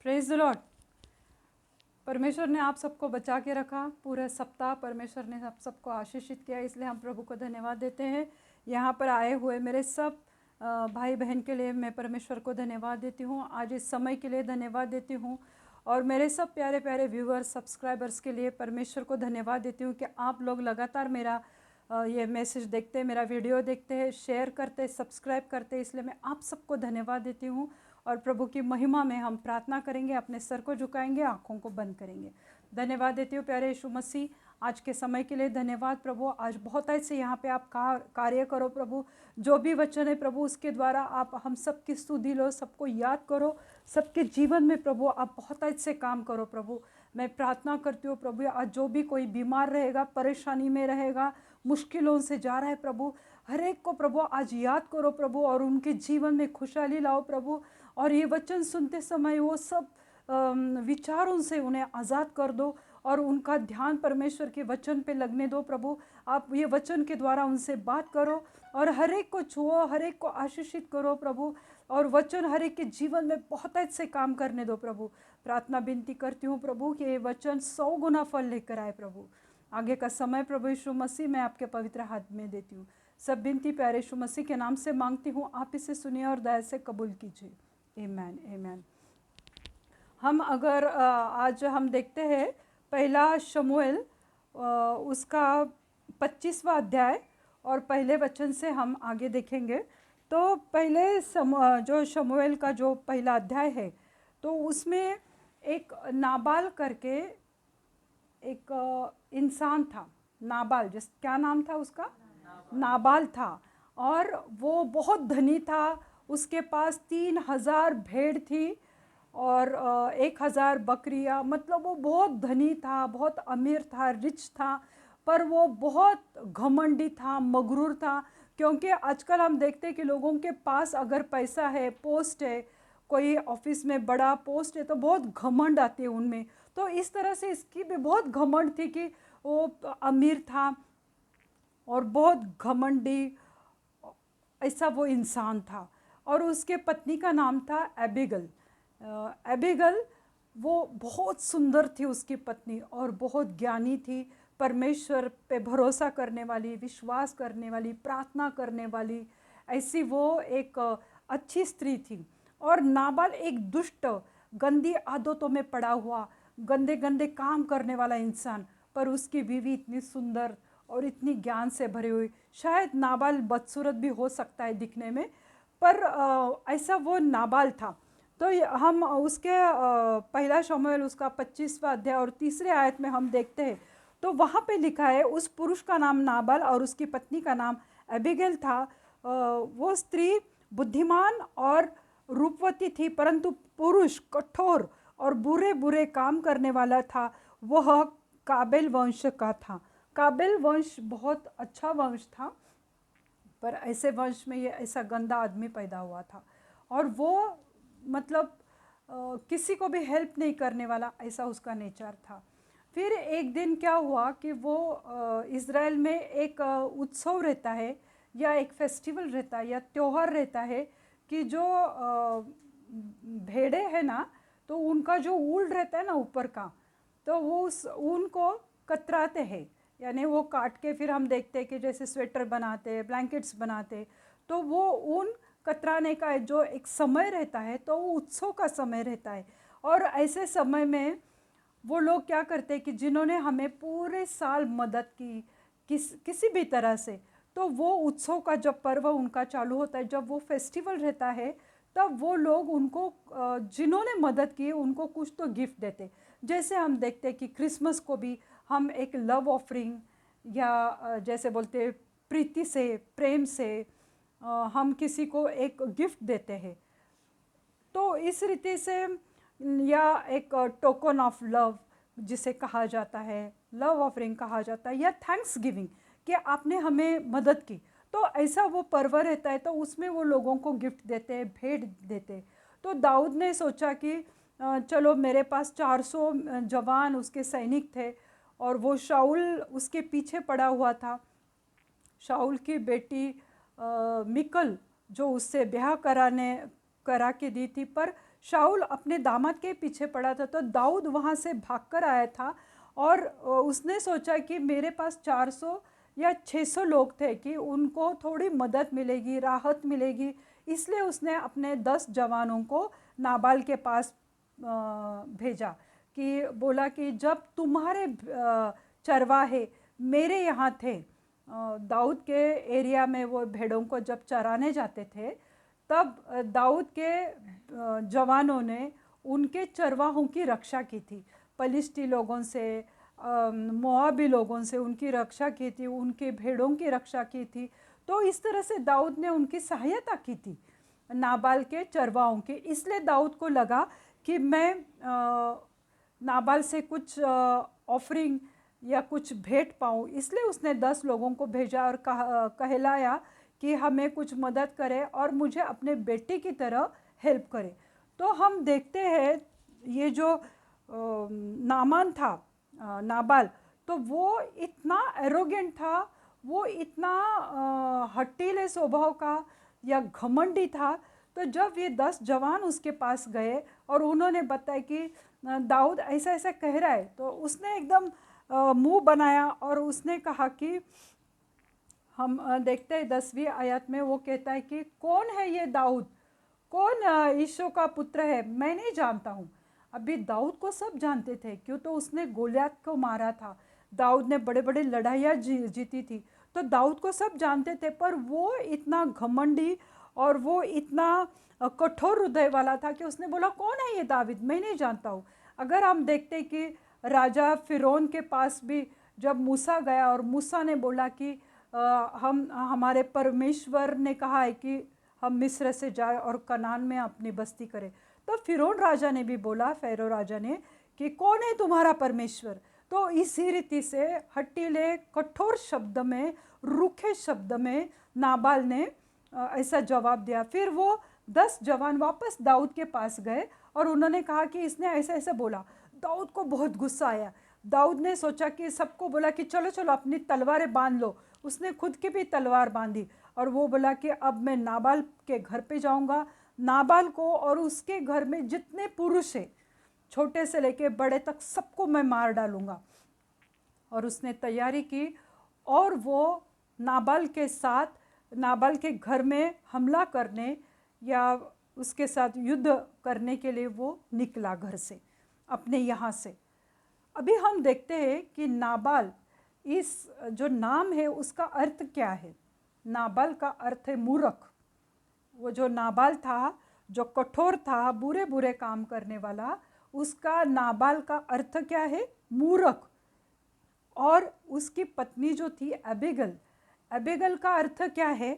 Praise the Lord. परमेश्वर ने आप सबको बचा के रखा पूरे सप्ताह। परमेश्वर ने आप सबको आशीषित किया, इसलिए हम प्रभु को धन्यवाद देते हैं। यहाँ पर आए हुए मेरे सब भाई बहन के लिए मैं परमेश्वर को धन्यवाद देती हूँ। आज इस समय के लिए धन्यवाद देती हूँ और मेरे सब प्यारे प्यारे व्यूअर्स सब्सक्राइबर्स के लिए परमेश्वर को धन्यवाद देती हूँ कि आप लोग लगातार मेरा ये मैसेज देखते, मेरा वीडियो देखते हैं, शेयर करते, सब्सक्राइब करते, इसलिए मैं आप सबको धन्यवाद देती हूँ। और प्रभु की महिमा में हम प्रार्थना करेंगे, अपने सर को झुकाएंगे, आँखों को बंद करेंगे। धन्यवाद देती हूँ प्यारे यीशु मसीह, आज के समय के लिए धन्यवाद प्रभु। आज बहुत ऐसे यहाँ पे आप कार्य करो प्रभु। जो भी वचन है प्रभु उसके द्वारा आप हम सबकी स्तुति लो, सबको याद करो, सबके जीवन में प्रभु आप बहुत ऐसे काम करो प्रभु। मैं प्रार्थना करती हूँ प्रभु, आज जो भी कोई बीमार रहेगा, परेशानी में रहेगा, मुश्किलों से जा रहा है प्रभु, हर एक को प्रभु आज याद करो प्रभु और उनके जीवन में खुशहाली लाओ प्रभु। और ये वचन सुनते समय वो सब विचारों से उन्हें आज़ाद कर दो और उनका ध्यान परमेश्वर के वचन पे लगने दो प्रभु। आप ये वचन के द्वारा उनसे बात करो और हर एक को छुओ, हर एक को आशीषित करो प्रभु। और वचन हर एक के जीवन में बहुत अच्छे काम करने दो प्रभु। प्रार्थना विनती करती हूँ प्रभु कि ये वचन 100 गुना फल लेकर आए प्रभु। आगे का समय प्रभु यीशु मसीह मैं आपके पवित्र हाथ में देती हूँ। सब विनती प्यारे यीशु मसीह के नाम से मांगती हूँ, आप इसे सुनिए और दया से कबूल कीजिए। आमेन आमेन। हम अगर आज हम देखते हैं पहला शमूएल उसका 25वां अध्याय और पहले वचन से हम आगे देखेंगे। तो पहले जो शमूएल का जो पहला अध्याय है तो उसमें एक नाबाल करके एक इंसान था। नाबाल, जिस क्या नाम था उसका? नाबाल था और वो बहुत धनी था। उसके पास 3000 भेड़ थी और 1000 बकरियां। मतलब वो बहुत धनी था, बहुत अमीर था, रिच था, पर वो बहुत घमंडी था, मगरूर था। क्योंकि आजकल हम देखते हैं कि लोगों के पास अगर पैसा है, पोस्ट है, कोई ऑफिस में बड़ा पोस्ट है तो बहुत घमंड आती है उनमें। तो इस तरह से इसकी भी बहुत घमंड थी कि वो अमीर था और बहुत घमंडी, ऐसा वो इंसान था। और उसके पत्नी का नाम था एबिगल। एबिगल वो बहुत सुंदर थी उसकी पत्नी और बहुत ज्ञानी थी, परमेश्वर पे भरोसा करने वाली, विश्वास करने वाली, प्रार्थना करने वाली, ऐसी वो एक अच्छी स्त्री थी। और नाबाल एक दुष्ट, गंदी आदतों में पड़ा हुआ, गंदे गंदे काम करने वाला इंसान, पर उसकी बीवी इतनी सुंदर और इतनी ज्ञान से भरी हुई। शायद नाबाल बदसूरत भी हो सकता है दिखने में, पर ऐसा वो नाबाल था। तो हम उसके पहला शमूएल उसका 25वां अध्याय और 3रे आयत में हम देखते हैं तो वहाँ पे लिखा है, उस पुरुष का नाम नाबाल और उसकी पत्नी का नाम एबिगेल था। वो स्त्री बुद्धिमान और रूपवती थी, परंतु पुरुष कठोर और बुरे बुरे काम करने वाला था। वह काबेल वंश का था। काबेल वंश बहुत अच्छा वंश था, पर ऐसे वंश में ये ऐसा गंदा आदमी पैदा हुआ था। और वो मतलब किसी को भी हेल्प नहीं करने वाला, ऐसा उसका नेचर था। फिर एक दिन क्या हुआ कि वो इज़राइल में एक उत्सव रहता है या एक फेस्टिवल रहता है या त्यौहार रहता है कि जो भेड़े हैं ना, तो उनका जो ऊन रहता है ना ऊपर का, तो वो उस ऊन को कतराते हैं, यानी वो काट के फिर हम देखते हैं कि जैसे स्वेटर बनाते, ब्लैंकेट्स बनाते, तो वो ऊन कतराने का जो एक समय रहता है तो वो उत्सव का समय रहता है। और ऐसे समय में वो लोग क्या करते हैं कि जिन्होंने हमें पूरे साल मदद की किसी भी तरह से, तो वो उत्सव का जब पर्व उनका चालू होता है, जब वो फेस्टिवल रहता है, तब वो लोग उनको जिन्होंने मदद की उनको कुछ तो गिफ्ट देते। जैसे हम देखते हैं कि क्रिसमस को भी हम एक लव ऑफरिंग या जैसे बोलते प्रीति से, प्रेम से हम किसी को एक गिफ्ट देते हैं। तो इस रीति से या एक टोकन ऑफ लव जिसे कहा जाता है, लव ऑफरिंग कहा जाता है, या थैंक्स गिविंग कि आपने हमें मदद की, तो ऐसा वो पर्व रहता है। तो उसमें वो लोगों को गिफ्ट देते हैं, भेंट देते हैं। तो दाऊद ने सोचा कि चलो, मेरे पास 400 जवान उसके सैनिक थे और वो शाऊल उसके पीछे पड़ा हुआ था। शाऊल की बेटी मिकल जो उससे ब्याह करा के दी थी, पर शाऊल अपने दामाद के पीछे पड़ा था। तो दाऊद वहाँ से भागकर आया था और उसने सोचा कि मेरे पास 400 या 600 लोग थे कि उनको थोड़ी मदद मिलेगी, राहत मिलेगी। इसलिए उसने अपने 10 जवानों को नाबाल के पास भेजा कि बोला कि जब तुम्हारे चरवाहे मेरे यहाँ थे, दाऊद के एरिया में वो भेड़ों को जब चराने जाते थे, तब दाऊद के जवानों ने उनके चरवाहों की रक्षा की थी। पलिश्ती लोगों से, मोआबी लोगों से उनकी रक्षा की थी, उनके भेड़ों की रक्षा की थी। तो इस तरह से दाऊद ने उनकी सहायता की थी नाबाल के चरवाहों की। इसलिए दाऊद को लगा कि मैं नाबाल से कुछ ऑफरिंग या कुछ भेंट पाऊँ, इसलिए उसने 10 लोगों को भेजा और कहलाया कि हमें कुछ मदद करे और मुझे अपने बेटे की तरह हेल्प करे। तो हम देखते हैं ये जो नामान था, नाबाल, तो वो इतना एरोगेंट था, वो इतना हट्टीले स्वभाव का या घमंडी था। तो जब ये 10 जवान उसके पास गए और उन्होंने बताया कि दाऊद ऐसा ऐसा कह रहा है, तो उसने एकदम मुंह बनाया और उसने कहा कि हम देखते हैं 10वीं आयत में वो कहता है कि कौन है ये दाऊद, कौन यीशु का पुत्र है, मैं नहीं जानता हूँ। अभी दाऊद को सब जानते थे, क्यों तो उसने गोलियत को मारा था, दाऊद ने बड़े बड़े लड़ाइयाँ जीती थी, तो दाऊद को सब जानते थे। पर वो इतना घमंडी और वो इतना कठोर हृदय वाला था कि उसने बोला कौन है ये दाऊद, मैं नहीं जानता हूँ। अगर हम देखते कि राजा फिरौन के पास भी जब मूसा गया और मूसा ने बोला कि हम हमारे परमेश्वर ने कहा है कि हम मिस्र से जाए और कनान में अपनी बस्ती करें, तो फिरौन राजा ने भी बोला, फ़ारो राजा ने, कि कौन है तुम्हारा परमेश्वर। तो इसी रीति से हट्टीले कठोर शब्द में, रूखे शब्द में नाबाल ने ऐसा जवाब दिया। फिर वो 10 जवान वापस दाऊद के पास गए और उन्होंने कहा कि इसने ऐसा ऐसा बोला। दाऊद को बहुत गुस्सा आया। दाऊद ने सोचा कि सबको बोला कि चलो चलो अपनी तलवारें बांध लो। उसने खुद की भी तलवार बांधी और वो बोला कि अब मैं नाबाल के घर पे जाऊंगा, नाबाल को और उसके घर में जितने पुरुष हैं, छोटे से लेके बड़े तक, सबको मैं मार डालूंगा। और उसने तैयारी की और वो नाबाल के साथ, नाबाल के घर में हमला करने या उसके साथ युद्ध करने के लिए वो निकला घर से, अपने यहाँ से। अभी हम देखते हैं कि नाबाल, इस जो नाम है उसका अर्थ क्या है। नाबाल का अर्थ है मूर्ख। वो जो नाबाल था, जो कठोर था, बुरे बुरे काम करने वाला, उसका नाबाल का अर्थ क्या है, मूर्ख। और उसकी पत्नी जो थी एबिगल, एबिगल का अर्थ क्या है,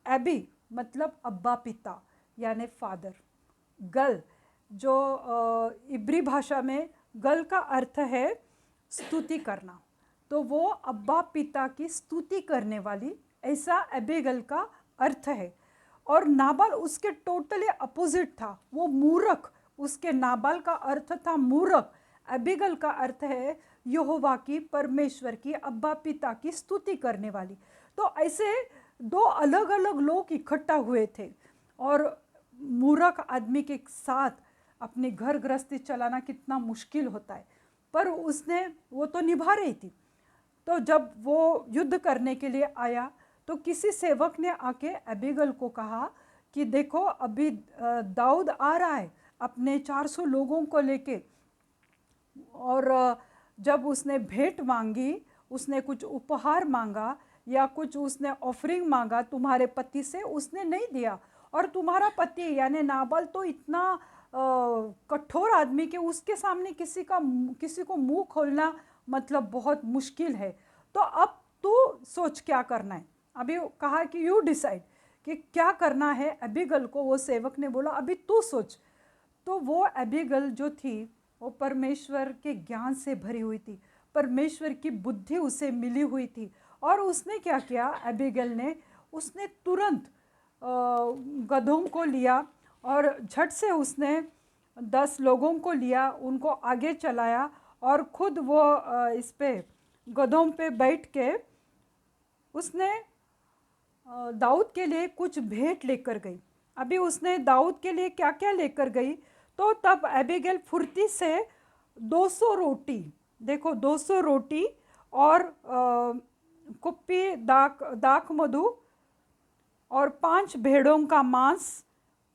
एबी मतलब अब्बा पिता यानी फादर। गल, जो इब्री भाषा में गल का अर्थ है स्तुति करना, तो वो अब्बा पिता की स्तुति करने वाली, ऐसा एबिगल का अर्थ है। और नाबाल उसके टोटली अपोजिट था, वो मूर्ख। उसके नाबाल का अर्थ था मूर्ख, एबिगल का अर्थ है यहोवा की, परमेश्वर की, अब्बा पिता की स्तुति करने वाली। तो ऐसे दो अलग अलग लोग इकट्ठा हुए थे और मूर्ख आदमी के साथ अपनी घर गृहस्थी चलाना कितना मुश्किल होता है, पर उसने वो तो निभा रही थी। तो जब वो युद्ध करने के लिए आया तो किसी सेवक ने आके एबिगल को कहा कि देखो अभी दाऊद आ रहा है अपने 400 लोगों को लेके, और जब उसने भेंट मांगी, उसने कुछ उपहार मांगा या कुछ उसने ऑफरिंग मांगा तुम्हारे पति से, उसने नहीं दिया। और तुम्हारा पति यानी नाबाल तो इतना कठोर आदमी कि उसके सामने किसी को मुंह खोलना मतलब बहुत मुश्किल है। तो अब तू सोच क्या करना है। अभी कहा कि यू डिसाइड कि क्या करना है। एबिगल को वो सेवक ने बोला अभी तू सोच। तो वो एबिगल जो थी वो परमेश्वर के ज्ञान से भरी हुई थी, परमेश्वर की बुद्धि उसे मिली हुई थी। और उसने क्या किया, एबिगल ने, उसने तुरंत गधों को लिया और झट से उसने 10 लोगों को लिया, उनको आगे चलाया और खुद वो इस पे गधों पे बैठ के उसने दाऊद के लिए कुछ भेंट लेकर गई। अभी उसने दाऊद के लिए क्या क्या लेकर गई। तो तब एबिगेल फुर्ती से 200 रोटी, देखो 200 रोटी और कुप्पी दाख दाख मधु और 5 भेड़ों का मांस,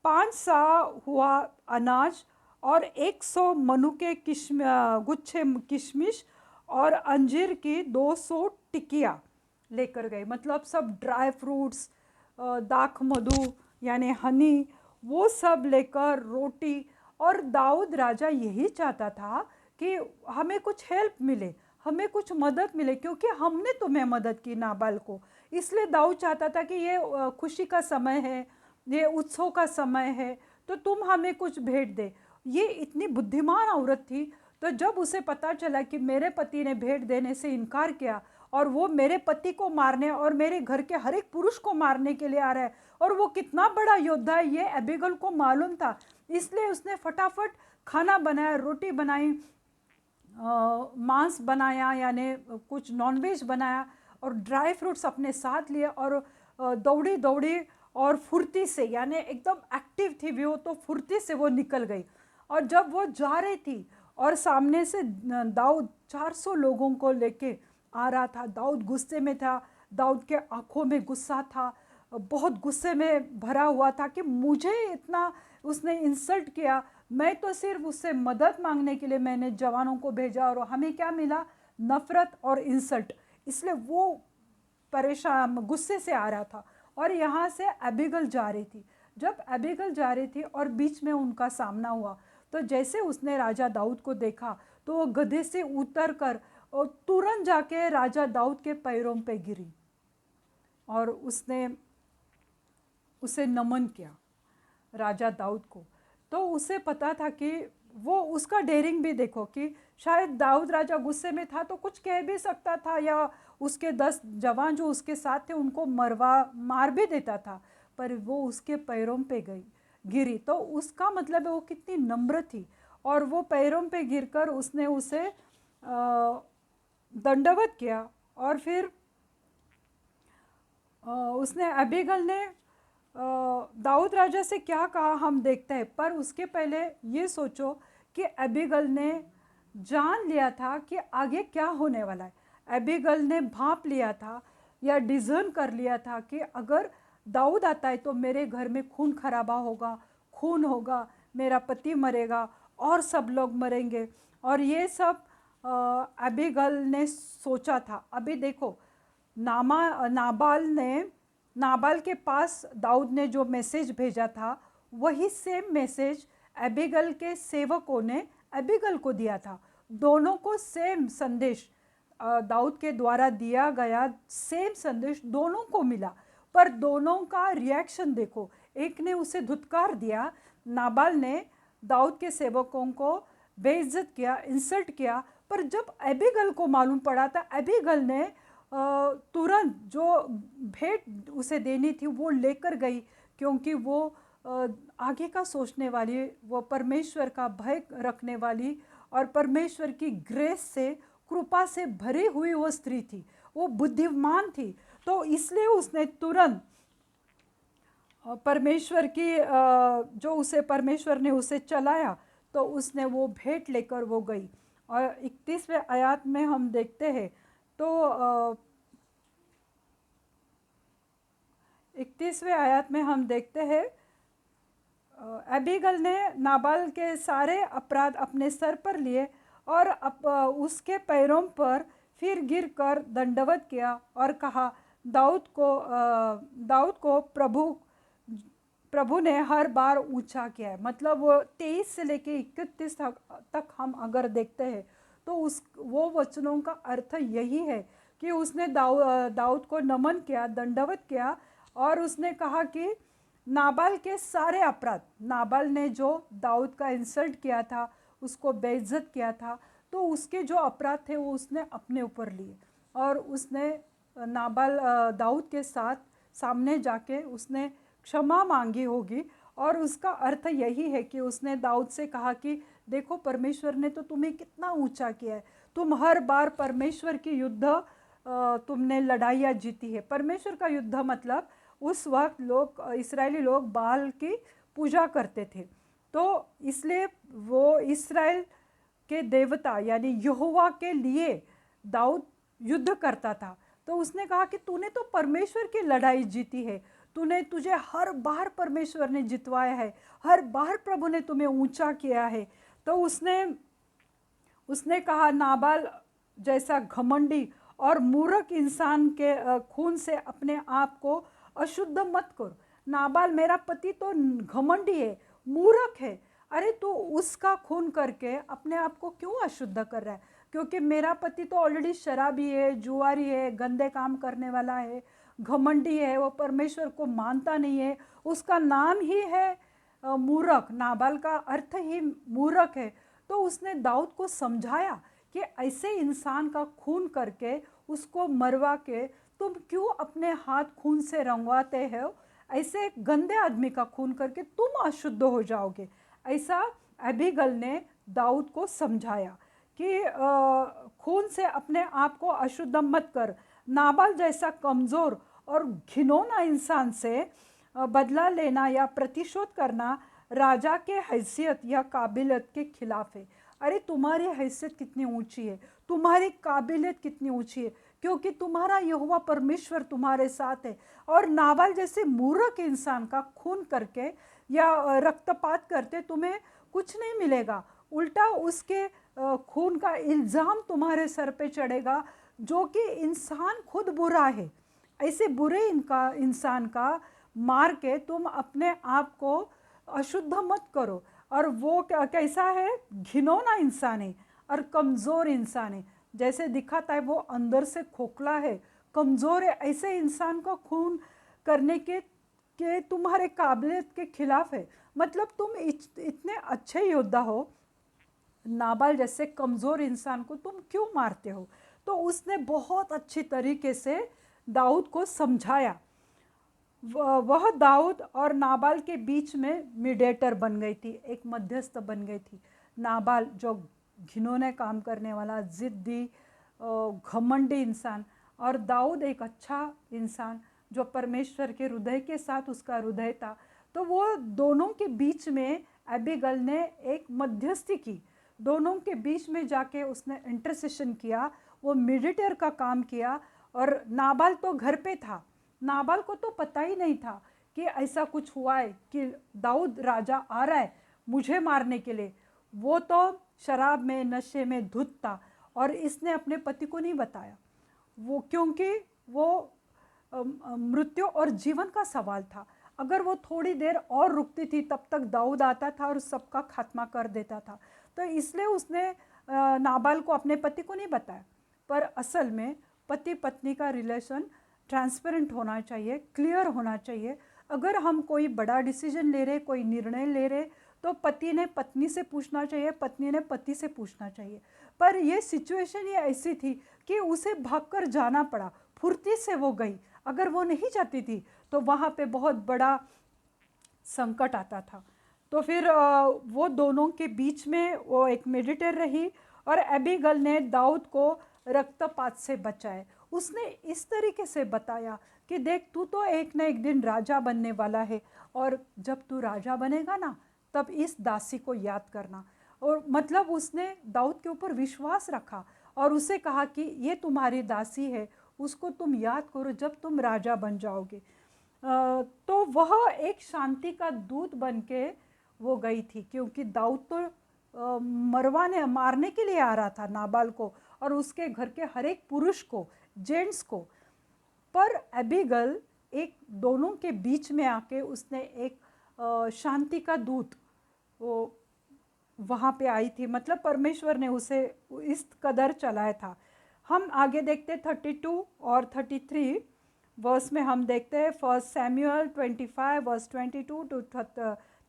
5 सा हुआ अनाज और 100 मनु के गुच्छे किशमिश और अंजीर की 200 टिकिया लेकर गए। मतलब सब ड्राई फ्रूट्स, दाख मधु यानी हनी, वो सब लेकर रोटी। और दाऊद राजा यही चाहता था कि हमें कुछ हेल्प मिले, हमें कुछ मदद मिले, क्योंकि हमने तुम्हें मदद की नाबाल को। इसलिए दाऊद चाहता था कि ये खुशी का समय है, ये उत्सव का समय है, तो तुम हमें कुछ भेंट दे। ये इतनी बुद्धिमान औरत थी। तो जब उसे पता चला कि मेरे पति ने भेंट देने से इनकार किया और वो मेरे पति को मारने और मेरे घर के हर एक पुरुष को मारने के लिए आ रहा है, और वो कितना बड़ा योद्धा है ये एबिगल को मालूम था। इसलिए उसने फटाफट खाना बनाया, रोटी बनाई, मांस बनाया यानी कुछ नॉनवेज बनाया और ड्राई फ्रूट्स अपने साथ लिए, और दौड़ी दौड़ी और फुर्ती से, यानी एकदम एक्टिव थी वो, तो फुर्ती से वो निकल गई। और जब वो जा रही थी और सामने से दाऊद 400 लोगों को लेके आ रहा था, दाऊद गुस्से में था, दाऊद के आंखों में गुस्सा था, बहुत गुस्से में भरा हुआ था कि मुझे इतना उसने इंसल्ट किया, मैं तो सिर्फ उससे मदद मांगने के लिए मैंने जवानों को भेजा और हमें क्या मिला, नफरत और इंसल्ट। इसलिए वो परेशान गुस्से से आ रहा था। और यहाँ से एबिगल जा रही थी। जब एबिगल जा रही थी और बीच में उनका सामना हुआ, तो जैसे उसने राजा दाऊद को देखा तो वो गधे से उतर कर और तुरंत जाके राजा दाऊद के पैरों पे गिरी और उसने उसे नमन किया, राजा दाऊद को। तो उसे पता था कि वो उसका डेयरिंग भी देखो कि शायद दाऊद राजा गुस्से में था तो कुछ कह भी सकता था, या उसके 10 जवान जो उसके साथ थे उनको मार भी देता था, पर वो उसके पैरों पे गिरी। तो उसका मतलब है वो कितनी नम्र थी। और वो पैरों पे गिरकर उसने उसे दंडवत किया। और फिर उसने एबिगल ने दाऊद राजा से क्या कहा हम देखते हैं। पर उसके पहले ये सोचो कि एबिगल ने जान लिया था कि आगे क्या होने वाला है। एबिगल ने भांप लिया था या डिज़र्न कर लिया था कि अगर दाऊद आता है तो मेरे घर में खून खराबा होगा, खून होगा, मेरा पति मरेगा और सब लोग मरेंगे। और ये सब एबिगल ने सोचा था। अभी देखो नाबाल के पास दाऊद ने जो मैसेज भेजा था, वही सेम मैसेज एबिगल के सेवकों ने एबिगल को दिया था। दोनों को सेम संदेश दाऊद के द्वारा दिया गया, सेम संदेश दोनों को मिला। पर दोनों का रिएक्शन देखो, एक ने उसे धुतकार दिया, नाबाल ने दाऊद के सेवकों को बेइज्जत किया, इंसल्ट किया। पर जब एबिगल को मालूम पड़ा था, एबिगल ने तुरंत जो भेंट उसे देनी थी वो लेकर गई, क्योंकि वो आगे का सोचने वाली, वो परमेश्वर का भय रखने वाली और परमेश्वर की ग्रेस से, कृपा से भरी हुई वो स्त्री थी, वो बुद्धिमान थी। तो इसलिए उसने तुरंत परमेश्वर की जो उसे परमेश्वर ने उसे चलाया, तो उसने वो भेंट लेकर वो गई। और 31वें आयत में हम देखते हैं, तो 31वें आयत में हम देखते हैं एबिगल ने नाबाल के सारे अपराध अपने सर पर लिए और उसके पैरों पर फिर गिरकर दंडवत किया और कहा, दाऊद को प्रभु ने हर बार ऊंचा किया है। मतलब वो 23 से लेके 31 तक हम अगर देखते हैं तो वो वचनों का अर्थ यही है कि उसने दाऊद को नमन किया, दंडवत किया, और उसने कहा कि नाबाल के सारे अपराध, नाबाल ने जो दाऊद का इंसल्ट किया था, उसको बेइज्जत किया था, तो उसके जो अपराध थे वो उसने अपने ऊपर लिए। और उसने दाऊद के साथ सामने जाके उसने क्षमा मांगी होगी। और उसका अर्थ यही है कि उसने दाऊद से कहा कि देखो, परमेश्वर ने तो तुम्हें कितना ऊंचा किया है, तुम हर बार परमेश्वर की युद्ध तुमने लड़ाइयाँ जीती है। परमेश्वर का युद्ध मतलब उस वक्त लोग इस्राएली लोग बाल की पूजा करते थे। तो इसलिए वो इस्राएल के देवता यानी यहोवा के लिए दाऊद युद्ध करता था। तो उसने कहा कि तूने तो परमेश्वर की लड़ाई जीती है, तुझे हर बार परमेश्वर ने जितवाया है, हर बार प्रभु ने तुम्हें ऊंचा किया है। तो उसने कहा, नाबाल जैसा घमंडी और मूर्ख इंसान के खून से अपने आप को अशुद्ध मत कर। नाबाल मेरा पति तो घमंडी है, मूर्ख है, अरे तू उसका खून करके अपने आप को क्यों अशुद्ध कर रहा है? क्योंकि मेरा पति तो ऑलरेडी शराबी है, जुआरी है, गंदे काम करने वाला है, घमंडी है, वो परमेश्वर को मानता नहीं है, उसका नाम ही है मूर्ख, नाबाल का अर्थ ही मूर्ख है। तो उसने दाऊद को समझाया कि ऐसे इंसान का खून करके उसको मरवा के तुम क्यों अपने हाथ खून से रंगवाते हो? ऐसे गंदे आदमी का खून करके तुम अशुद्ध हो जाओगे। ऐसा अबीगल ने दाऊद को समझाया कि खून से अपने आप को अशुद्ध मत कर। नाबाल जैसा कमज़ोर और घिनौना इंसान से बदला लेना या प्रतिशोध करना राजा के हैसियत या काबिलियत के खिलाफ है। अरे तुम्हारी हैसियत कितनी ऊंची है, तुम्हारी काबिलियत कितनी ऊंची है, क्योंकि तुम्हारा यहोवा परमेश्वर तुम्हारे साथ है। और नाबाल जैसे मूर्ख इंसान का खून करके या रक्तपात करते तुम्हें कुछ नहीं मिलेगा, उल्टा उसके खून का इल्ज़ाम तुम्हारे सर पे चढ़ेगा, जो कि इंसान खुद बुरा है। ऐसे बुरे इंसान का मार के तुम अपने आप को अशुद्ध मत करो। और वो कैसा है? घिनौना इंसान है और कमज़ोर इंसान है, जैसे दिखाता है वो अंदर से खोखला है, कमज़ोर है। ऐसे इंसान को खून करने के तुम्हारे काबिलियत के खिलाफ है। मतलब तुम इतने अच्छे योद्धा हो, नाबाल जैसे कमज़ोर इंसान को तुम क्यों मारते हो? तो उसने बहुत अच्छी तरीके से दाऊद को समझाया। वह दाऊद और नाबाल के बीच में मीडिएटर बन गई थी, एक मध्यस्थ बन गई थी। नाबाल जो घिनौने काम करने वाला, ज़िद्दी, घमंडी इंसान, और दाऊद एक अच्छा इंसान जो परमेश्वर के हृदय के साथ उसका हृदय था। तो वो दोनों के बीच में अबीगल ने एक मध्यस्थी की, दोनों के बीच में जाके उसने इंटरसेशन किया, वो मीडिएटर का काम किया। और नाबाल तो घर पे था, नाबाल को तो पता ही नहीं था कि ऐसा कुछ हुआ है, कि दाऊद राजा आ रहा है मुझे मारने के लिए। वो तो शराब में, नशे में धुत था, और इसने अपने पति को नहीं बताया, वो क्योंकि वो मृत्यु और जीवन का सवाल था। अगर वो थोड़ी देर और रुकती थी तब तक दाऊद आता था और सबका खात्मा कर देता था। तो इसलिए उसने नाबाल को, अपने पति को नहीं बताया। पर असल में पति पत्नी का रिलेशन ट्रांसपेरेंट होना चाहिए, क्लियर होना चाहिए। अगर हम कोई बड़ा डिसीजन ले रहे, कोई निर्णय ले रहे, तो पति ने पत्नी से पूछना चाहिए, पत्नी ने पति से पूछना चाहिए। पर ये सिचुएशन ये ऐसी थी कि उसे भागकर जाना पड़ा, फुर्ती से वो गई। अगर वो नहीं जाती थी तो वहाँ पे बहुत बड़ा संकट आता था। तो फिर वो दोनों के बीच में वो एक मीडिएटर रही, और अबीगल ने दाऊद को रक्तपात से बचाए। उसने इस तरीके से बताया कि देख, तू तो एक न एक दिन राजा बनने वाला है, और जब तू राजा बनेगा ना, तब इस दासी को याद करना। और मतलब उसने दाऊद के ऊपर विश्वास रखा और उसे कहा कि ये तुम्हारी दासी है, उसको तुम याद करो जब तुम राजा बन जाओगे। तो वह एक शांति का दूत बन के वो गई थी, क्योंकि दाऊद तो मरवाने, मारने के लिए आ रहा था नाबाल को और उसके घर के हर एक पुरुष को, जेंट्स को। पर अबीगल एक दोनों के बीच में आके उसने एक शांति का दूत वो वहाँ पे आई थी। मतलब परमेश्वर ने उसे इस कदर चलाया था। हम आगे देखते 32 और 33 वर्स में हम देखते हैं, 1 सैमुअल 25 वर्स 22 टू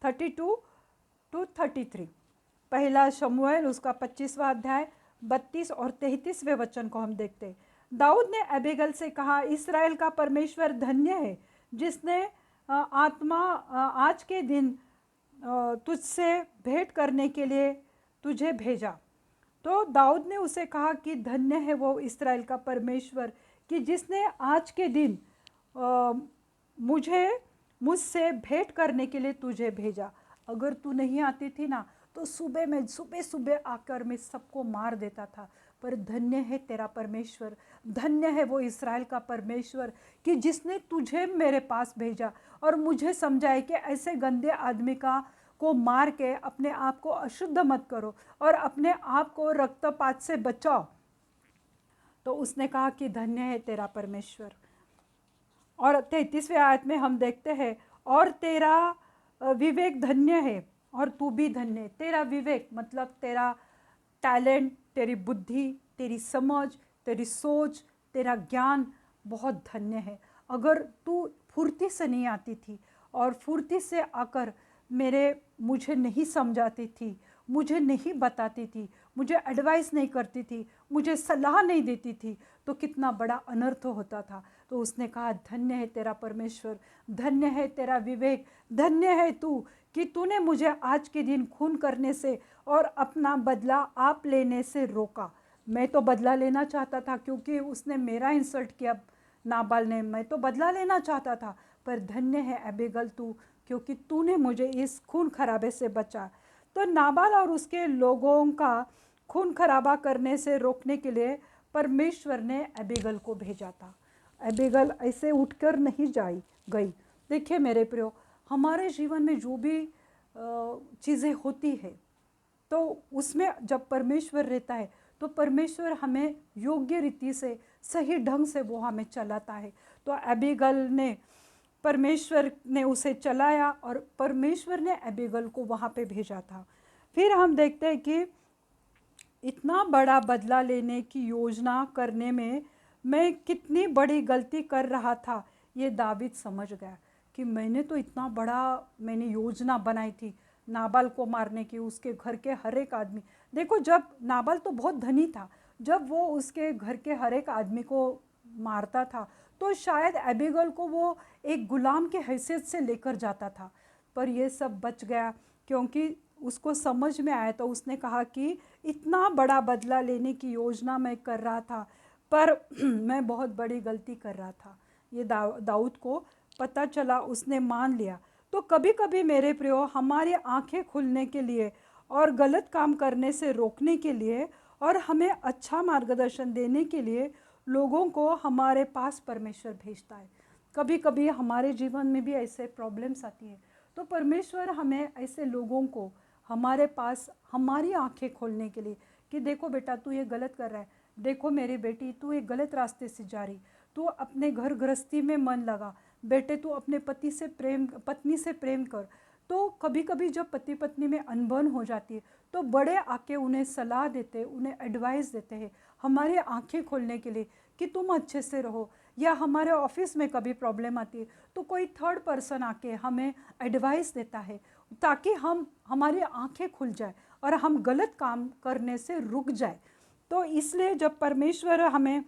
32 टू 33। पहला शमूएल उसका 25वां अध्याय 32 और 33वें वचन को हम देखते हैं। दाऊद ने अबीगल से कहा, इस्राएल का परमेश्वर धन्य है जिसने आज के दिन तुझसे भेंट करने के लिए तुझे भेजा। तो दाऊद ने उसे कहा कि धन्य है वो इस्राएल का परमेश्वर कि जिसने आज के दिन मुझसे भेंट करने के लिए तुझे भेजा। अगर तू नहीं आती थी ना तो सुबह सुबह आकर मैं सबको मार देता था। पर धन्य है तेरा परमेश्वर, धन्य है वो इस्राएल का परमेश्वर कि जिसने तुझे मेरे पास भेजा और मुझे समझाए कि ऐसे गंदे आदमी को मार के अपने आप को अशुद्ध मत करो और अपने आप को रक्तपात से बचाओ। तो उसने कहा कि धन्य है तेरा परमेश्वर। और 33वें आयत में हम देखते हैं, और तेरा विवेक धन्य है और तू भी धन्य है। तेरा विवेक मतलब तेरा टैलेंट, तेरी बुद्धि, तेरी समझ, तेरी सोच, तेरा ज्ञान बहुत धन्य है। अगर तू फुर्ती से नहीं आती थी और फुर्ती से आकर मुझे नहीं समझाती थी, मुझे नहीं बताती थी, मुझे एडवाइस नहीं करती थी, मुझे सलाह नहीं देती थी, तो कितना बड़ा अनर्थ होता था। तो उसने कहा धन्य है तेरा परमेश्वर, धन्य है तेरा विवेक, धन्य है तू कि तूने मुझे आज के दिन खून करने से और अपना बदला आप लेने से रोका। मैं तो बदला लेना चाहता था क्योंकि उसने मेरा इंसल्ट किया नाबाल ने, मैं तो बदला लेना चाहता था। पर धन्य है एबीगल तू, क्योंकि तूने मुझे इस खून खराबे से बचा। तो नाबाल और उसके लोगों का खून खराबा करने से रोकने के लिए परमेश्वर ने एबीगल को भेजा था। एबीगल ऐसे उठकर नहीं गई। देखिए मेरे प्रियो, हमारे जीवन में जो भी चीज़ें होती है तो उसमें जब परमेश्वर रहता है तो परमेश्वर हमें योग्य रीति से, सही ढंग से वो हमें चलाता है। तो एबीगल ने, परमेश्वर ने उसे चलाया और परमेश्वर ने एबीगल को वहाँ पे भेजा था। फिर हम देखते हैं कि इतना बड़ा बदला लेने की योजना करने में मैं कितनी बड़ी गलती कर रहा था, ये दावीद समझ गया कि मैंने तो इतना बड़ा योजना बनाई थी नाबाल को मारने की। उसके घर के हर एक आदमी, देखो जब नाबाल तो बहुत धनी था, जब वो उसके घर के हर एक आदमी को मारता था तो शायद एबीगल को वो एक गुलाम के हैसियत से लेकर जाता था। पर ये सब बच गया क्योंकि उसको समझ में आया। तो उसने कहा कि इतना बड़ा बदला लेने की योजना मैं कर रहा था पर मैं बहुत बड़ी गलती कर रहा था। ये दाऊद को पता चला, उसने मान लिया। तो कभी कभी मेरे प्रियो, हमारी आंखें खुलने के लिए और गलत काम करने से रोकने के लिए और हमें अच्छा मार्गदर्शन देने के लिए लोगों को हमारे पास परमेश्वर भेजता है। कभी कभी हमारे जीवन में भी ऐसे प्रॉब्लम्स आती है तो परमेश्वर हमें ऐसे लोगों को हमारे पास, हमारी आंखें खोलने के लिए कि देखो बेटा तू ये गलत कर रहा है, देखो मेरी बेटी तू एक गलत रास्ते से जा रही, तू अपने घर गृहस्थी में मन लगा, बेटे तू अपने पत्नी से प्रेम कर। तो कभी कभी जब पति पत्नी में अनबन हो जाती है तो बड़े आके उन्हें सलाह देते, उन्हें एडवाइस देते हैं हमारी आंखें खोलने के लिए कि तुम अच्छे से रहो। या हमारे ऑफिस में कभी प्रॉब्लम आती है तो कोई थर्ड पर्सन आके हमें एडवाइस देता है ताकि हमारी आंखें खुल जाए और हम गलत काम करने से रुक जाए। तो इसलिए जब परमेश्वर हमें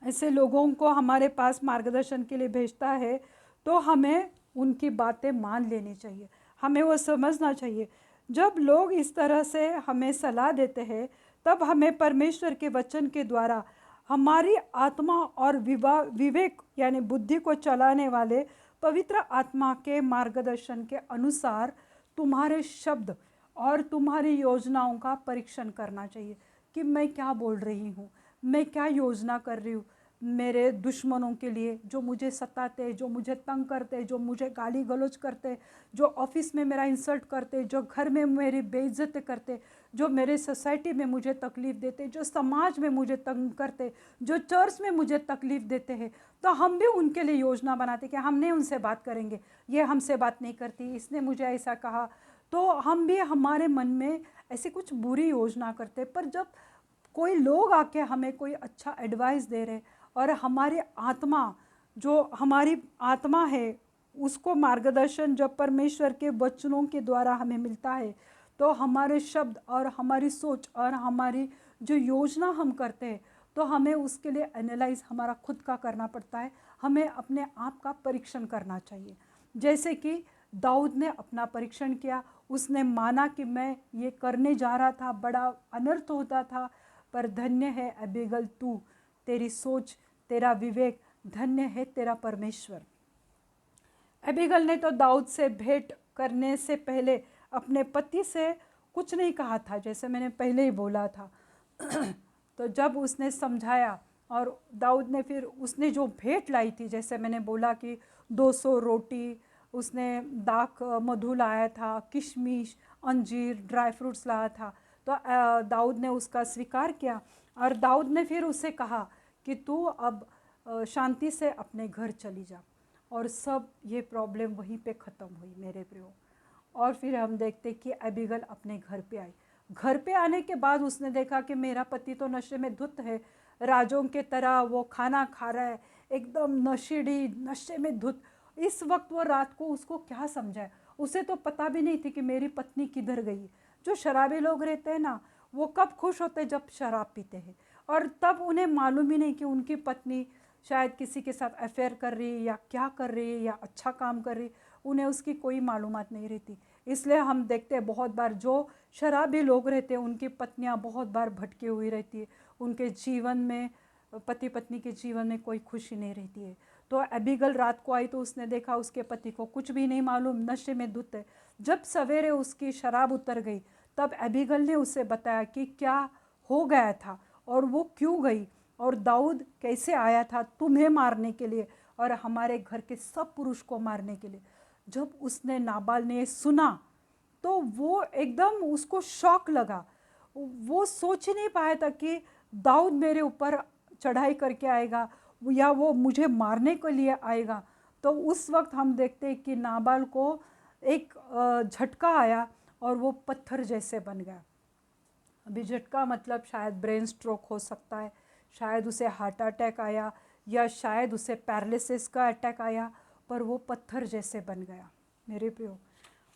ऐसे लोगों को हमारे पास मार्गदर्शन के लिए भेजता है तो हमें उनकी बातें मान लेनी चाहिए, हमें वो समझना चाहिए। जब लोग इस तरह से हमें सलाह देते हैं तब हमें परमेश्वर के वचन के द्वारा हमारी आत्मा और विवेक यानी बुद्धि को चलाने वाले पवित्र आत्मा के मार्गदर्शन के अनुसार तुम्हारे शब्द और तुम्हारी योजनाओं का परीक्षण करना चाहिए कि मैं क्या बोल रही हूँ, मैं क्या योजना कर रही हूँ मेरे दुश्मनों के लिए, जो मुझे सताते, जो मुझे तंग करते, जो मुझे गाली गलौज करते, जो ऑफिस में मेरा इंसल्ट करते, जो घर में मेरी बेइज्जत करते, जो मेरे सोसाइटी में मुझे तकलीफ़ देते, जो समाज में मुझे तंग करते, जो चर्च में मुझे तकलीफ़ देते हैं। तो हम भी उनके लिए योजना बनाते कि हमने उनसे बात करेंगे, ये हमसे बात नहीं करती, इसने मुझे ऐसा कहा। तो हम भी हमारे मन में ऐसी कुछ बुरी योजना करते। पर जब कोई लोग आके हमें कोई अच्छा एडवाइस दे रहे और हमारी आत्मा, जो हमारी आत्मा है उसको मार्गदर्शन जब परमेश्वर के वचनों के द्वारा हमें मिलता है तो हमारे शब्द और हमारी सोच और हमारी जो योजना हम करते हैं तो हमें उसके लिए एनालाइज हमारा खुद का करना पड़ता है, हमें अपने आप का परीक्षण करना चाहिए। जैसे कि दाऊद ने अपना परीक्षण किया, उसने माना कि मैं ये करने जा रहा था, बड़ा अनर्थ होता था, पर धन्य है एबीगल तू, तेरी सोच, तेरा विवेक, धन्य है तेरा परमेश्वर। एबीगल ने तो दाऊद से भेंट करने से पहले अपने पति से कुछ नहीं कहा था, जैसे मैंने पहले ही बोला था। तो जब उसने समझाया और दाऊद ने फिर उसने जो भेंट लाई थी, जैसे मैंने बोला कि 200 रोटी, उसने दाख मधु लाया था, किशमिश, अंजीर, ड्राई फ्रूट्स लाया था। तो दाऊद ने उसका स्वीकार किया और दाऊद ने फिर उसे कहा कि तू अब शांति से अपने घर चली जा। और सब ये प्रॉब्लम वहीं पे ख़त्म हुई मेरे प्रियो। और फिर हम देखते कि एबीगल अपने घर पे आई। घर पे आने के बाद उसने देखा कि मेरा पति तो नशे में धुत है, राजों के तरह वो खाना खा रहा है, एकदम नशेड़ी, नशे में धुत। इस वक्त वो रात को उसको क्या समझाए, उसे तो पता भी नहीं थी कि मेरी पत्नी किधर गई। जो शराबी लोग रहते हैं ना, वो कब खुश होते हैं, जब शराब पीते हैं, और तब उन्हें मालूम ही नहीं कि उनकी पत्नी शायद किसी के साथ अफेयर कर रही है या क्या कर रही है या अच्छा काम कर रही, उन्हें उसकी कोई मालूमात नहीं रहती। इसलिए हम देखते हैं बहुत बार जो शराबी लोग रहते हैं उनकी पत्नियां बहुत बार भटकी हुई रहती है, उनके जीवन में, पति पत्नी के जीवन में कोई खुशी नहीं रहती है। तो एबीगल रात को आई तो उसने देखा उसके पति को कुछ भी नहीं मालूम, नशे में धुत है। जब सवेरे उसकी शराब उतर गई तब एबीगल ने उसे बताया कि क्या हो गया था और वो क्यों गई और दाऊद कैसे आया था तुम्हें मारने के लिए और हमारे घर के सब पुरुष को मारने के लिए। जब उसने नाबाल ने सुना तो वो एकदम, उसको शॉक लगा। वो सोच ही नहीं पाया था कि दाऊद मेरे ऊपर चढ़ाई करके आएगा या वो मुझे मारने के लिए आएगा। तो उस वक्त हम देखते हैं कि नाबाल को एक झटका आया और वो पत्थर जैसे बन गया। अभी झटका मतलब शायद ब्रेन स्ट्रोक हो सकता है, शायद उसे हार्ट अटैक आया या शायद उसे पैरालिसिस का अटैक आया, पर वो पत्थर जैसे बन गया मेरे प्रियो।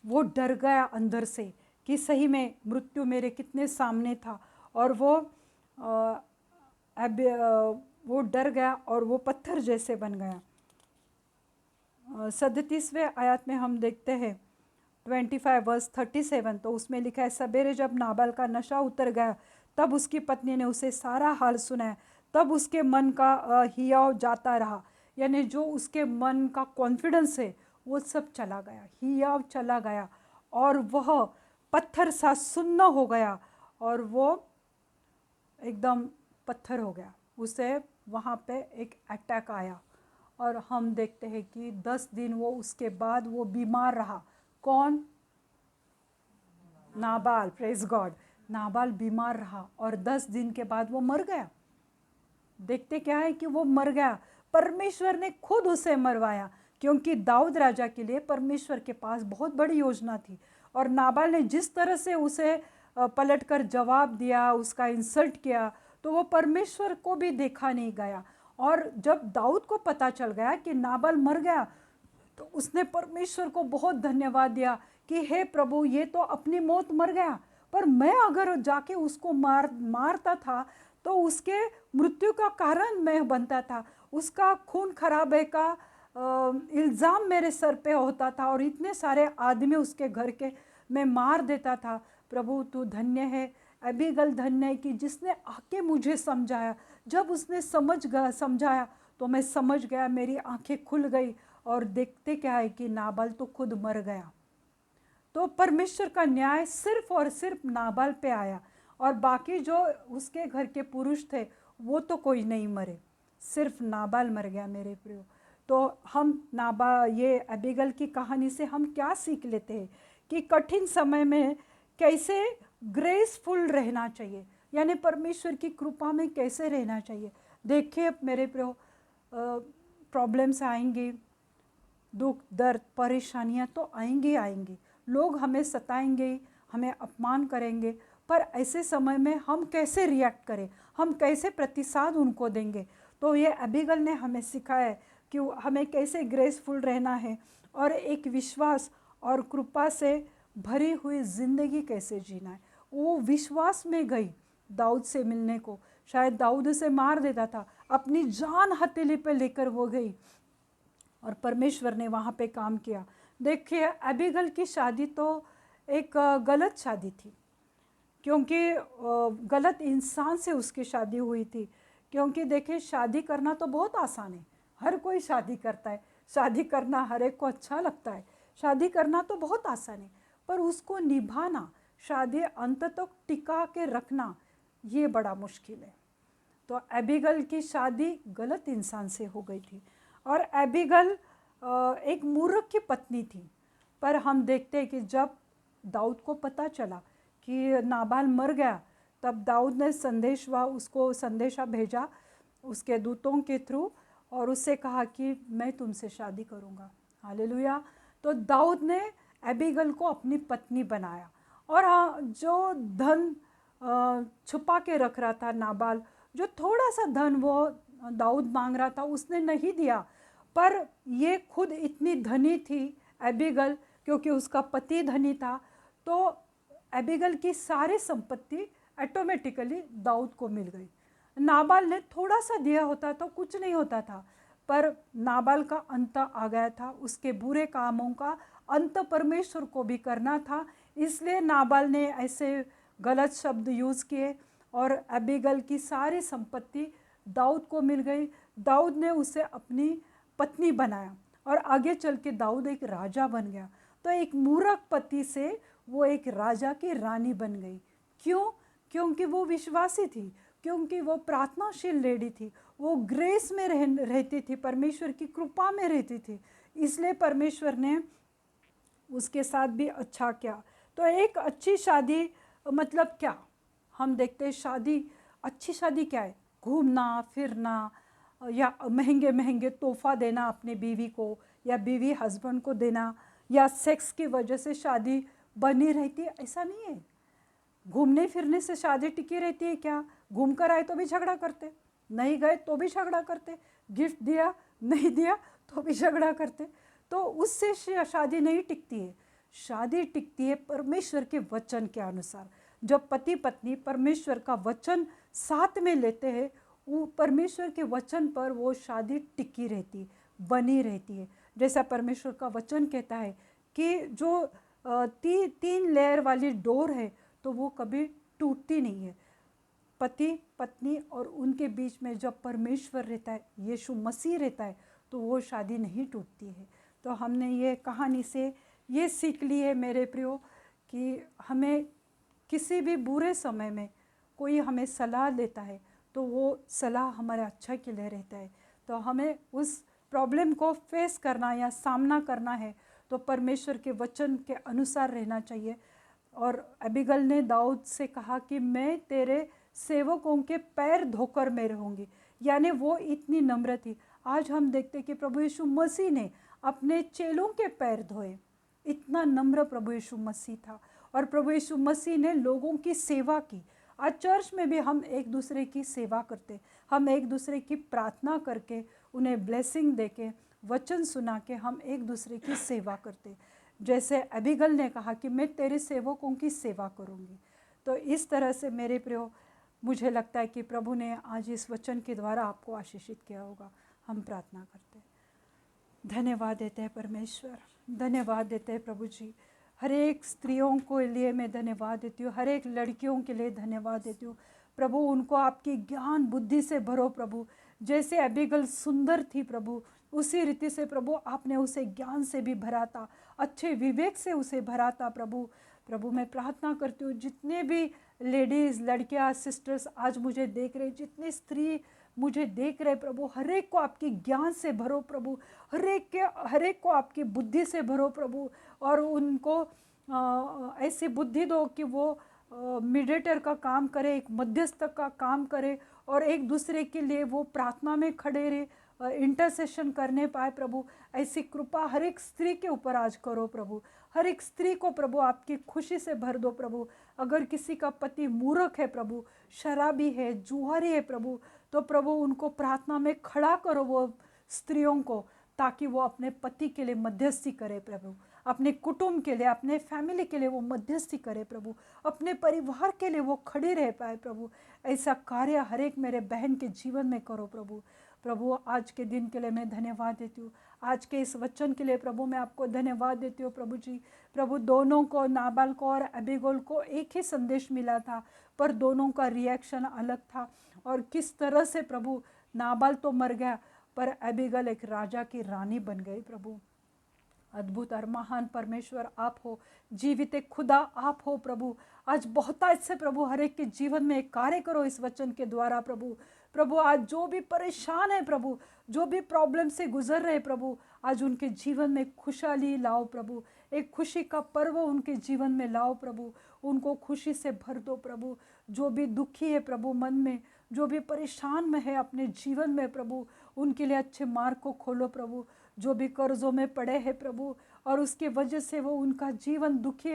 वो डर गया अंदर से कि सही में मृत्यु मेरे कितने सामने था, और वो डर गया और वो पत्थर जैसे बन गया। 37वें आयत में हम देखते हैं 25 वर्स 37, तो उसमें लिखा है, सवेरे जब नाबाल का नशा उतर गया तब उसकी पत्नी ने उसे सारा हाल सुनाया। तब उसके मन का हियाव जाता रहा, यानी जो उसके मन का कॉन्फिडेंस है वो सब चला गया, हियाव चला गया और वह पत्थर सा सुन्न हो गया और वो एकदम पत्थर हो गया। उसे वहाँ पे एक अटैक आया और हम देखते हैं कि 10 दिन वो उसके बाद वो बीमार रहा। कौन? नाबाल। Praise God. नाबाल बीमार रहा और 10 दिन के बाद वो मर गया। देखते क्या है कि वो मर गया, परमेश्वर ने खुद उसे मरवाया, क्योंकि दाऊद राजा के लिए परमेश्वर के पास बहुत बड़ी योजना थी। और नाबाल ने जिस तरह से उसे पलटकर जवाब दिया, उसका इंसल्ट किया, तो वो परमेश्वर को भी देखा नहीं गया। और जब दाऊद को पता चल गया कि नाबाल मर गया तो उसने परमेश्वर को बहुत धन्यवाद दिया कि हे प्रभु, ये तो अपनी मौत मर गया, पर मैं अगर जाके उसको मारता था तो उसके मृत्यु का कारण मैं बनता था, उसका खून खराबे का इल्ज़ाम मेरे सर पे होता था और इतने सारे आदमी उसके घर के मैं मार देता था। प्रभु तू धन्य है, एबीगल धन्य है कि जिसने आके मुझे समझाया। जब उसने समझाया तो मैं समझ गया, मेरी आंखें खुल गई और देखते क्या है कि नाबाल तो खुद मर गया। तो परमेश्वर का न्याय सिर्फ और सिर्फ नाबाल पे आया और बाकी जो उसके घर के पुरुष थे वो तो कोई नहीं मरे, सिर्फ नाबाल मर गया मेरे प्रियो। तो हम ये एबीगल की कहानी से हम क्या सीख लेते हैं कि कठिन समय में कैसे ग्रेसफुल रहना चाहिए, यानी परमेश्वर की कृपा में कैसे रहना चाहिए। देखिए मेरे प्रियो, प्रॉब्लम्स आएंगे, दुख दर्द परेशानियां तो आएंगी, लोग हमें सताएंगे, हमें अपमान करेंगे, पर ऐसे समय में हम कैसे रिएक्ट करें, हम कैसे प्रतिसाद उनको देंगे। तो ये एबीगल ने हमें सिखाया है कि हमें कैसे ग्रेसफुल रहना है और एक विश्वास और कृपा से भरी हुई ज़िंदगी कैसे जीना है। वो विश्वास में गई दाऊद से मिलने को, शायद दाऊद उसे मार देता था, अपनी जान हथेली पे लेकर वो गई और परमेश्वर ने वहाँ पे काम किया। देखिए एबीगल की शादी तो एक गलत शादी थी, क्योंकि गलत इंसान से उसकी शादी हुई थी। क्योंकि देखिए शादी करना तो बहुत आसान है, हर कोई शादी करता है, शादी करना हर एक को अच्छा लगता है, शादी करना तो बहुत आसान है, पर उसको निभाना, शादी अंत तक टिका के रखना, ये बड़ा मुश्किल है। तो एबिगल की शादी गलत इंसान से हो गई थी, और एबिगल एक मूर्ख की पत्नी थी। पर हम देखते हैं कि जब दाऊद को पता चला कि नाबाल मर गया, तब दाऊद ने उसको संदेशा भेजा उसके दूतों के थ्रू, और उससे कहा कि मैं तुमसे शादी करूँगा। हालेलुया। तो दाऊद ने एबिगल को अपनी पत्नी बनाया। और हाँ, जो धन छुपा के रख रहा था नाबाल, जो थोड़ा सा धन वो दाऊद मांग रहा था, उसने नहीं दिया। पर ये खुद इतनी धनी थी एबिगल, क्योंकि उसका पति धनी था, तो एबिगल की सारी संपत्ति ऑटोमेटिकली दाऊद को मिल गई। नाबाल ने थोड़ा सा दिया होता तो कुछ नहीं होता था, पर नाबाल का अंत आ गया था, उसके बुरे कामों का अंत परमेश्वर को भी करना था। इसलिए नाबाल ने ऐसे गलत शब्द यूज़ किए, और एबिगल की सारी संपत्ति दाऊद को मिल गई। दाऊद ने उसे अपनी पत्नी बनाया, और आगे चल के दाऊद एक राजा बन गया। तो एक मूर्ख पति से वो एक राजा की रानी बन गई। क्यों? क्योंकि वो विश्वासी थी, क्योंकि वो प्रार्थनाशील लेडी थी, वो ग्रेस में रहती थी, परमेश्वर की कृपा में रहती थी। इसलिए परमेश्वर ने उसके साथ भी अच्छा किया। तो एक अच्छी शादी मतलब क्या? हम देखते हैं शादी, अच्छी शादी क्या है? घूमना फिरना, या महंगे महंगे तोहफा देना अपने बीवी को, या बीवी हस्बैंड को देना, या सेक्स की वजह से शादी बनी रहती है, ऐसा नहीं है। घूमने फिरने से शादी टिकी रहती है क्या? घूम कर आए तो भी झगड़ा करते, नहीं गए तो भी झगड़ा करते, गिफ्ट दिया नहीं दिया तो भी झगड़ा करते। तो उससे शादी नहीं टिकती है। शादी टिकती है परमेश्वर के वचन के अनुसार। जब पति पत्नी परमेश्वर का वचन साथ में लेते हैं, वो परमेश्वर के वचन पर वो शादी टिकी रहती, बनी रहती है। जैसा परमेश्वर का वचन कहता है कि जो तीन लेयर वाली डोर है, तो वो कभी टूटती नहीं है। पति पत्नी और उनके बीच में जब परमेश्वर रहता है, यीशु मसीह रहता है, तो वो शादी नहीं टूटती है। तो हमने ये कहानी से ये सीख ली है मेरे प्रियो, कि हमें किसी भी बुरे समय में कोई हमें सलाह देता है, तो वो सलाह हमारे अच्छा के लिए रहता है। तो हमें उस प्रॉब्लम को फेस करना या सामना करना है, तो परमेश्वर के वचन के अनुसार रहना चाहिए। और अबीगल ने दाऊद से कहा कि मैं तेरे सेवकों के पैर धोकर मैं रहूँगी, यानी वो इतनी नम्र थी। आज हम देखते कि प्रभु यीशु मसीह ने अपने चेलों के पैर धोए, इतना नम्र प्रभु यीशु मसीह था। और प्रभु यीशु मसीह ने लोगों की सेवा की। आज चर्च में भी हम एक दूसरे की सेवा करते, हम एक दूसरे की प्रार्थना करके, उन्हें ब्लेसिंग देके, वचन सुना के हम एक दूसरे की सेवा करते। जैसे अबीगल ने कहा कि मैं तेरे सेवकों की सेवा करूंगी। तो इस तरह से मेरे प्रियो, मुझे लगता है कि प्रभु ने आज इस वचन के द्वारा आपको आशीषित किया होगा। हम प्रार्थना करते हैं। धन्यवाद देते हैं परमेश्वर, धन्यवाद देते हैं प्रभु जी। हर एक स्त्रियों को लिए मैं धन्यवाद देती हूँ, हर एक लड़कियों के लिए धन्यवाद देती हूँ प्रभु। उनको आपकी ज्ञान बुद्धि से भरो प्रभु। जैसे अबीगल सुंदर थी प्रभु, उसी रीति से प्रभु आपने उसे ज्ञान से भी भरा था, अच्छे विवेक से उसे भरा था प्रभु। प्रभु मैं प्रार्थना करती हूँ, जितने भी लेडीज़, लड़कियाँ, सिस्टर्स आज मुझे देख रहे, जितने स्त्री मुझे देख रहे प्रभु, हर एक को आपकी ज्ञान से भरो प्रभु, हर एक को आपकी बुद्धि से भरो प्रभु। और उनको ऐसी बुद्धि दो कि वो मीडिएटर का काम करे, एक मध्यस्थ का काम करे, और एक दूसरे के लिए वो प्रार्थना में खड़े रहे, इंटरसेशन करने पाए प्रभु। ऐसी कृपा हर एक स्त्री के ऊपर आज करो प्रभु। हर एक स्त्री को प्रभु आपकी खुशी से भर दो प्रभु। अगर किसी का पति मूर्ख है प्रभु, शराबी है, जुआरी है प्रभु, तो प्रभु उनको प्रार्थना में खड़ा करो वो स्त्रियों को, ताकि वो अपने पति के लिए मध्यस्थी करे प्रभु, अपने कुटुंब के लिए, अपने फैमिली के लिए वो मध्यस्थी करे प्रभु, अपने परिवार के लिए वो खड़ी रह पाए प्रभु। ऐसा कार्य हर एक मेरे बहन के जीवन में करो प्रभु। प्रभु आज के दिन के लिए मैं धन्यवाद देती हूँ, आज के इस वचन के लिए प्रभु मैं आपको धन्यवाद देती हूँ प्रभु जी। प्रभु दोनों को, नाबाल को और अबीगल को एक ही संदेश मिला था, पर दोनों का रिएक्शन अलग था। और किस तरह से प्रभु नाबाल तो मर गया, पर एबिगल एक राजा की रानी बन गई। प्रभु अद्भुत और महान परमेश्वर आप हो, जीवित एक खुदा आप हो प्रभु। आज बहुतायत से प्रभु हर एक के जीवन में एक कार्य करो इस वचन के द्वारा प्रभु। प्रभु आज जो भी परेशान है प्रभु, जो भी प्रॉब्लम से गुजर रहे प्रभु, आज उनके जीवन में खुशहाली लाओ प्रभु, एक खुशी का पर्व उनके जीवन में लाओ प्रभु, उनको खुशी से भर दो प्रभु। जो भी दुखी है प्रभु मन में, जो भी परेशान में है अपने जीवन में प्रभु, उनके लिए अच्छे मार्ग को खोलो प्रभु। जो भी कर्जों में पड़े हैं प्रभु और उसके वजह से वो उनका जीवन दुखी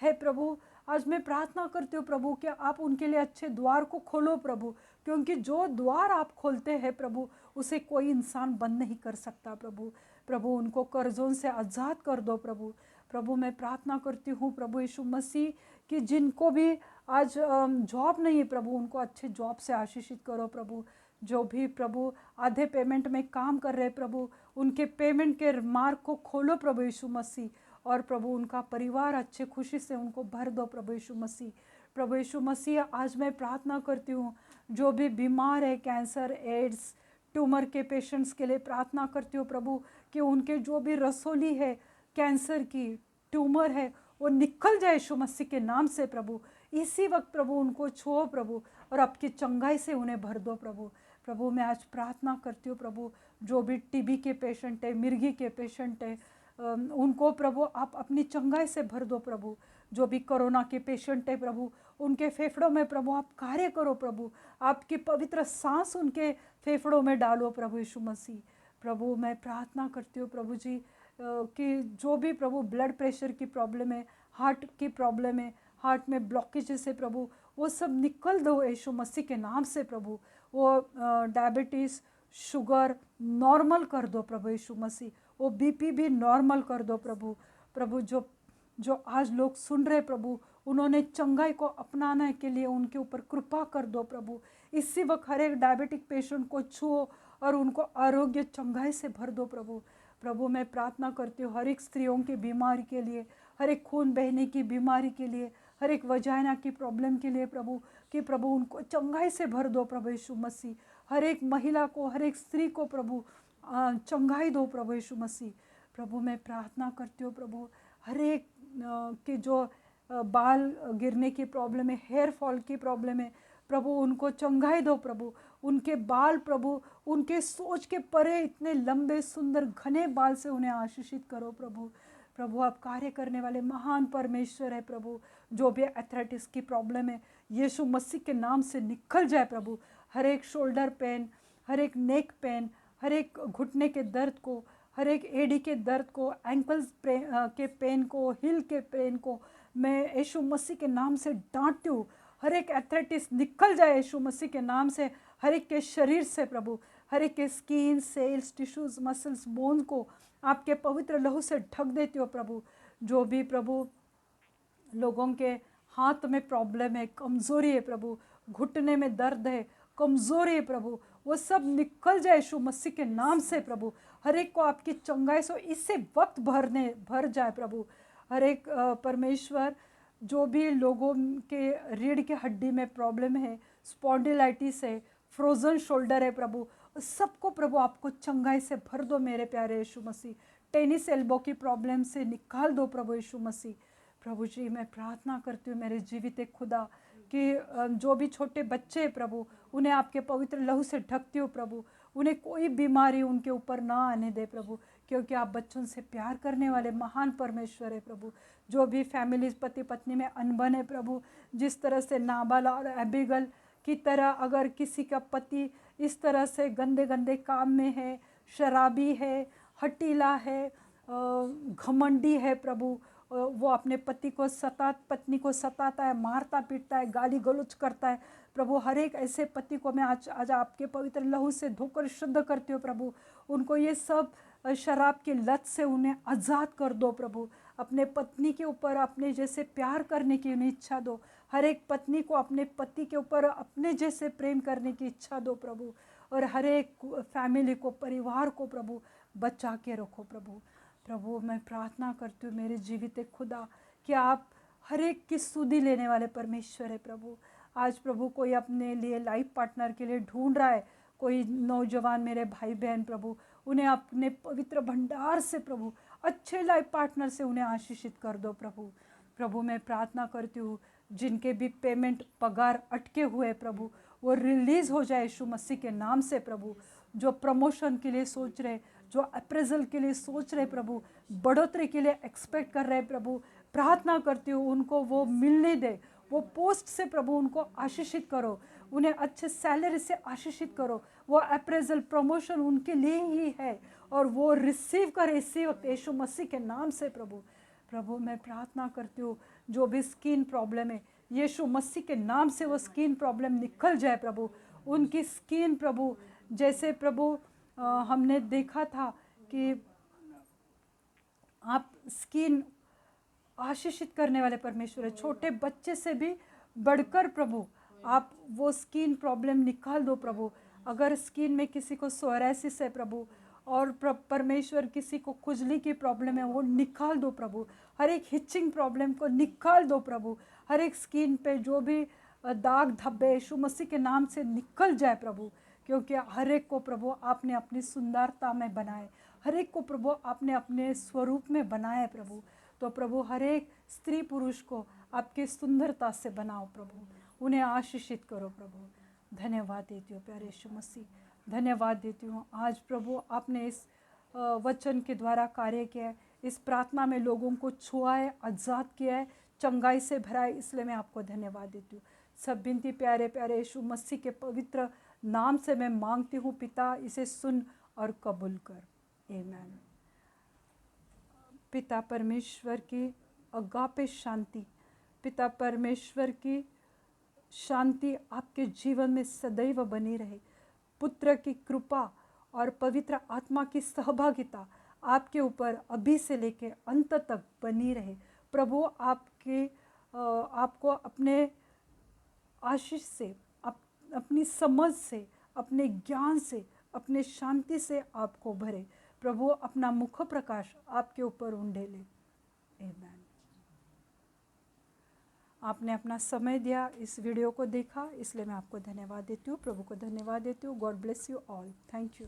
है प्रभु, आज मैं प्रार्थना करती हूँ प्रभु कि आप उनके लिए अच्छे द्वार को खोलो प्रभु, क्योंकि जो द्वार आप खोलते हैं प्रभु उसे कोई इंसान बंद नहीं कर सकता प्रभु। प्रभु उनको कर्जों से आज़ाद कर दो प्रभु। प्रभु मैं प्रार्थना करती हूँ प्रभु यीशु मसीह कि जिनको भी आज जॉब नहीं है प्रभु, उनको अच्छे जॉब से आशीषित करो प्रभु। जो भी प्रभु आधे पेमेंट में काम कर रहे प्रभु, उनके पेमेंट के मार्ग को खोलो प्रभु यीशु मसीह, और प्रभु उनका परिवार अच्छे खुशी से उनको भर दो प्रभु यीशु मसीह। प्रभु यीशु मसीह आज मैं प्रार्थना करती हूँ जो भी बीमार है, कैंसर, एड्स, ट्यूमर के पेशेंट्स के लिए प्रार्थना करती हूँ प्रभु कि उनके जो भी रसोली है, कैंसर की ट्यूमर है, वो निकल जाए यीशु मसीह के नाम से प्रभु। इसी वक्त प्रभु उनको छुओ प्रभु और आपकी चंगाई से उन्हें भर दो प्रभु। प्रभु मैं आज प्रार्थना करती हूँ प्रभु जो भी टीबी के पेशेंट है, मिर्गी के पेशेंट है, उनको प्रभु आप अपनी चंगाई से भर दो प्रभु। जो भी कोरोना के पेशेंट है प्रभु, उनके फेफड़ों में प्रभु आप कार्य करो प्रभु, आपकी पवित्र सांस उनके फेफड़ों में डालो प्रभु यीशु मसीह। प्रभु मैं प्रार्थना करती हूँ प्रभु जी कि जो भी प्रभु ब्लड प्रेशर की प्रॉब्लम है, हार्ट की प्रॉब्लम है, हार्ट में ब्लॉकेजेस है प्रभु, वो सब निकल दो यीशु मसीह के नाम से प्रभु। वो डायबिटीज़, शुगर नॉर्मल कर दो प्रभु यीशु मसीह, वो बीपी भी नॉर्मल कर दो प्रभु। प्रभु जो आज लोग सुन रहे प्रभु, उन्होंने चंगाई को अपनाने के लिए उनके ऊपर कृपा कर दो प्रभु। इसी वक्त हर एक डायबिटिक पेशेंट को छुओ और उनको आरोग्य चंगाई से भर दो प्रभु। प्रभु मैं प्रार्थना करती हूँ हर एक स्त्रियों की बीमारी के लिए, हर एक खून बहने की बीमारी के लिए, हर एक वजाइना की प्रॉब्लम के लिए प्रभु, कि प्रभु उनको चंगाई से भर दो प्रभु यीशु मसीह। हर एक महिला को, हर एक स्त्री को प्रभु चंगाई दो प्रभु यीशु मसीह। प्रभु मैं प्रार्थना करती हूँ प्रभु हर एक के जो बाल गिरने की प्रॉब्लम है, हेयर फॉल की प्रॉब्लम है प्रभु, उनको चंगाई दो प्रभु। उनके बाल प्रभु उनके सोच के परे इतने लंबे सुंदर घने बाल से उन्हें आशीषित करो प्रभु। प्रभु आप कार्य करने वाले महान परमेश्वर है प्रभु। जो भी एथराइटिस की प्रॉब्लम है यीशु मसीह के नाम से निकल जाए प्रभु। हर एक शोल्डर पेन, हर एक नेक पेन, हर एक घुटने के दर्द को, हर एक एडी के दर्द को, एंकल्स के पेन को, हिल के पेन को मैं यीशु मसीह के नाम से डांटती हूँ। हर एक एथराइटिस निकल जाए यीशु मसीह के नाम से, हर एक के शरीर से प्रभु, हर एक के skin, cells, tissues, muscles, bone को आपके पवित्र लहू से ढक देती हो प्रभु। जो भी प्रभु लोगों के हाथ में प्रॉब्लम है, कमज़ोरी है प्रभु, घुटने में दर्द है, कमज़ोरी है प्रभु, वो सब निकल जाए यीशु मसीह के नाम से प्रभु। हर एक को आपकी चंगाई से इससे वक्त भर जाए प्रभु। हर एक परमेश्वर जो भी लोगों के रीढ़ के हड्डी में प्रॉब्लम है, स्पॉन्डिलाइटिस है, फ्रोजन शोल्डर है प्रभु, सबको प्रभु आपको चंगाई से भर दो मेरे प्यारे यीशु मसीह। टेनिस एल्बो की प्रॉब्लम से निकाल दो प्रभु यीशु मसीह। प्रभु जी मैं प्रार्थना करती हूँ मेरे जीवित खुदा कि जो भी छोटे बच्चे हैं प्रभु, उन्हें आपके पवित्र लहू से ढकती हो प्रभु। उन्हें कोई बीमारी उनके ऊपर ना आने दे प्रभु, क्योंकि आप बच्चों से प्यार करने वाले महान परमेश्वर है प्रभु। जो भी फैमिलीज, पति पत्नी में अनबन है प्रभु, जिस तरह से नाबाल और एबिगल की तरह अगर किसी का पति इस तरह से गंदे गंदे काम में है, शराबी है, हटीला है, घमंडी है प्रभु, वो अपने पत्नी को सताता है, मारता पीटता है, गाली गलौज करता है प्रभु, हर एक ऐसे पति को मैं आज आपके पवित्र लहू से धोकर शुद्ध करती हूँ प्रभु। उनको ये सब शराब की लत से उन्हें आज़ाद कर दो प्रभु। अपने पत्नी के ऊपर अपने जैसे प्यार करने की उन्हें इच्छा दो। हर एक पत्नी को अपने पति के ऊपर अपने जैसे प्रेम करने की इच्छा दो प्रभु। और हर एक फैमिली को, परिवार को प्रभु बचा के रखो प्रभु। प्रभु मैं प्रार्थना करती हूँ मेरे जीवित खुदा कि आप हर एक की सुधि लेने वाले परमेश्वर है प्रभु। आज प्रभु कोई अपने लिए लाइफ पार्टनर के लिए ढूंढ रहा है, कोई नौजवान मेरे भाई बहन प्रभु, उन्हें अपने पवित्र भंडार से प्रभु, अच्छे लाइफ पार्टनर से उन्हें आशीषित कर दो प्रभु। प्रभु मैं प्रार्थना करती हूँ जिनके भी पेमेंट पगार अटके हुए प्रभु, वो रिलीज़ हो जाए यीशु मसीह के नाम से प्रभु। जो प्रमोशन के लिए सोच रहे, जो अप्रेजल के लिए सोच रहे प्रभु, बढ़ोतरी के लिए एक्सपेक्ट कर रहे प्रभु, प्रार्थना करती हूँ उनको वो मिलने दे, वो पोस्ट से प्रभु उनको आशीषित करो, उन्हें अच्छे सैलरी से आशीषित करो। वो अप्रेजल प्रमोशन उनके लिए ही है और वो रिसीव करे इसी वक्त यीशु मसीह के नाम से प्रभु। प्रभु मैं प्रार्थना करती हूँ जो भी स्किन प्रॉब्लम है, यीशु मसीह के नाम से वो स्किन प्रॉब्लम निकल जाए प्रभु। उनकी स्किन प्रभु, जैसे प्रभु हमने देखा था कि आप स्किन आशीषित करने वाले परमेश्वर है, छोटे बच्चे से भी बढ़कर प्रभु आप वो स्किन प्रॉब्लम निकाल दो प्रभु। अगर स्किन में किसी को सोराइसिस है प्रभु, और परमेश्वर किसी को खुजली की प्रॉब्लम है, वो निकाल दो प्रभु। हर एक हिचिंग प्रॉब्लम को निकाल दो प्रभु। हर एक स्किन पे जो भी दाग धब्बे यीशु मसीह के नाम से निकल जाए प्रभु, क्योंकि हर एक को प्रभु आपने अपनी सुंदरता में बनाए, हर एक को प्रभु आपने अपने स्वरूप में बनाया प्रभु। तो प्रभु हर एक स्त्री पुरुष को आपकी सुंदरता से बनाओ प्रभु, उन्हें आशीषित करो प्रभु। धन्यवाद देती हूँ प्यारे यीशु मसीह, धन्यवाद देती हूँ आज प्रभु आपने इस वचन के द्वारा कार्य किया है, इस प्रार्थना में लोगों को छुआ है, आज़ाद किया है, चंगाई से भरा है, इसलिए मैं आपको धन्यवाद देती हूँ। सब विनती प्यारे प्यारे यीशु मसीह के पवित्र नाम से मैं मांगती हूँ पिता, इसे सुन और कबूल कर। आमीन। पिता परमेश्वर की अगापे शांति, पिता परमेश्वर की शांति आपके जीवन में सदैव बनी रहे। पुत्र की कृपा और पवित्र आत्मा की सहभागिता आपके ऊपर अभी से लेकर अंत तक बनी रहे। प्रभु आपको अपने आशीष से, अपनी समझ से, अपने ज्ञान से, अपने शांति से आपको भरे। प्रभु अपना मुख प्रकाश आपके ऊपर उंडेले। आमीन। आपने अपना समय दिया, इस वीडियो को देखा, इसलिए मैं आपको धन्यवाद देती हूँ। प्रभु को धन्यवाद देती हूँ। God bless you all. Thank you.